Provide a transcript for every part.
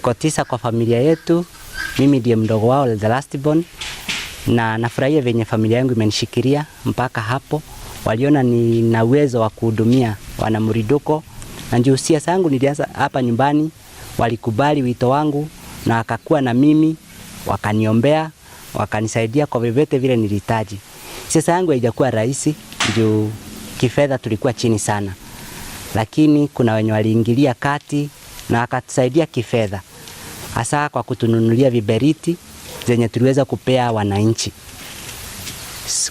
Tuko 9 kwa familia yetu. Mimi ndiye mdogo wao, the last born. Na nafurahia venye familia yangu imenishikilia mpaka hapo. Waliona nina uwezo wa kuhudumia wana Mũrindũko. Na ndio siasa yangu nilianza hapa nyumbani. Walikubali wito wangu na wakakuwa na mimi, wakaniombea, wakanisaidia kwa vyovyote vile nilihitaji. Siasa yangu haijakuwa rahisi, ndio kifedha tulikuwa chini sana. Lakini kuna wenye waliingilia kati na wakatusaidia kifedha. Hasa kwa kutununulia viberiti zenye tuliweza kupea wananchi.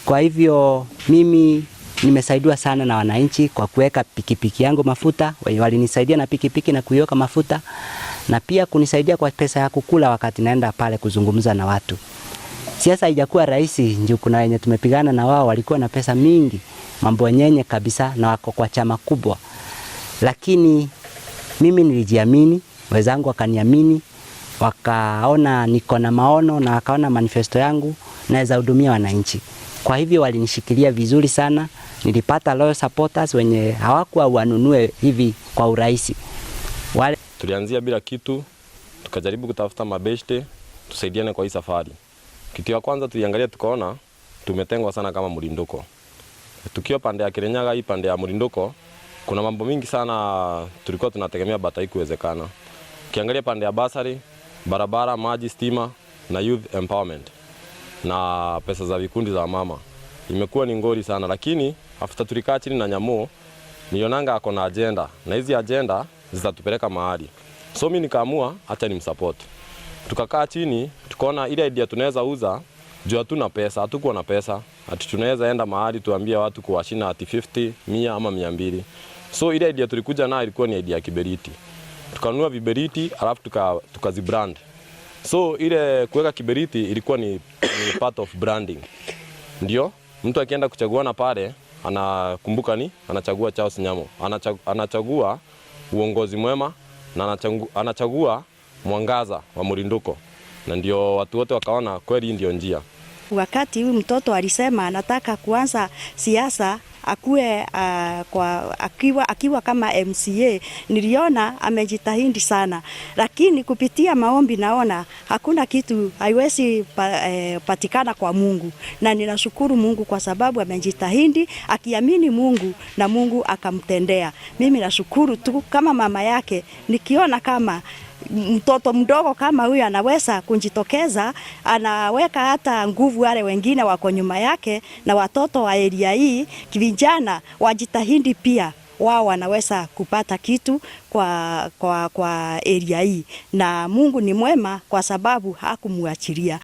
Kwa hivyo mimi nimesaidiwa sana na wananchi kwa kuweka pikipiki yangu mafuta. Walinisaidia na pikipiki na kuioka mafuta, na pia kunisaidia kwa pesa ya kukula wakati naenda pale kuzungumza na watu. Siasa haijakuwa rahisi, ndio kuna wenye tumepigana na wao walikuwa na pesa mingi, mambo nyenye kabisa, na wako kwa chama kubwa. Lakini mimi nilijiamini, wenzangu wakaniamini, wakaona niko na maono na wakaona manifesto yangu naweza hudumia wananchi. Kwa hivyo walinishikilia vizuri sana. Nilipata loyal supporters wenye hawakuwa wanunue hivi kwa urahisi. Tulianzia bila kitu, tukajaribu kutafuta mabeshte tusaidiane kwa hii safari. Kitu ya kwanza tuliangalia tukaona tumetengwa sana kama Mũrindũko. Tukiwa pande ya Kirinyaga, hii pande ya Mũrindũko, kuna mambo mingi sana tulikuwa tunategemea bata haikuwezekana. Ukiangalia pande ya basari, barabara, maji, stima na youth empowerment na pesa za vikundi za mama, imekuwa ni ngori sana. Lakini after tulikaa chini na Nyamũ, nilionanga ako na agenda, na hizi agenda zitatupeleka mahali. So mimi nikaamua hata nimsupport. Tukakaa chini, tukaona ile idea tunaweza uza, juu hatuna pesa, hatukuwa na pesa, ati tunaweza enda mahali tuambie watu kuwashina ati 50, 100 ama 200. So ile idea tulikuja nayo ilikuwa ni idea ya kiberiti. Tukanunua viberiti alafu tukazibrand. So ile kuweka kiberiti ilikuwa ni part of branding. Ndio mtu akienda kuchaguana pale anakumbuka anachagua Charles Nyamũ, anachagua uongozi mwema na anachagua mwangaza wa Mũrindũko. Na ndio watu wote wakaona kweli ndio njia. Wakati huyu mtoto alisema anataka kuanza siasa akue akiwa kama MCA, niliona amejitahidi sana, lakini kupitia maombi naona hakuna kitu haiwezi patikana kwa Mungu, na ninashukuru Mungu kwa sababu amejitahidi akiamini Mungu na Mungu akamtendea. Mimi nashukuru tu kama mama yake, nikiona kama mtoto mdogo kama huyu anaweza kujitokeza, anaweka hata nguvu wale wengine wako nyuma yake, na watoto wa area hii vijana wajitahidi pia wao wanaweza kupata kitu kwa area hii, na Mungu ni mwema kwa sababu hakumwachilia.